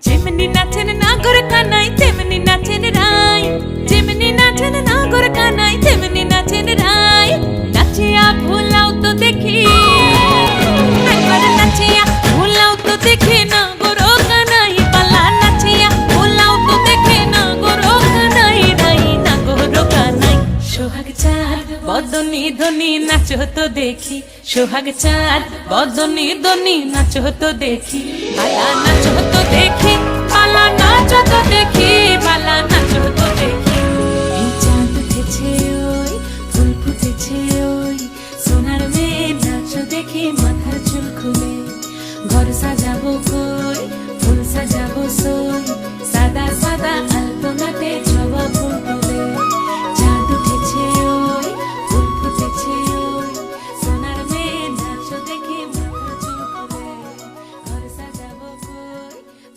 যেমনি নাচেন নাগর কানাই তেমনি নাচেন রাই, যেমনি নাচেন নাগর কানাই তেমনি নাচেন রাই। নাচিয়া ভুলাও তো দেখি, একবার নাচিয়া ভুলাও তো দেখি নাগর কানাই পালা। নাচিয়া ভুলাও তো দেখি নাগর কানাই রাই, নাগর কানাই। সোহাগ চাঁদ বদনি ধনি নাচো তো দেখি, সোহাগ চাঁদ বদনি ধনি নাচো তো দেখি। পালা নাচো তো দেখি, পালা নাচো তো দেখি, পালা নাচো তো দেখি। এই চাঁদ উঠেছে ওই, ফুল ফুটেছে ওই, সোনার মেয়ে নাচো দেখি মাথার চুল খুলে। ঘর সাজাবো কই, ফুল সাজাবো সই।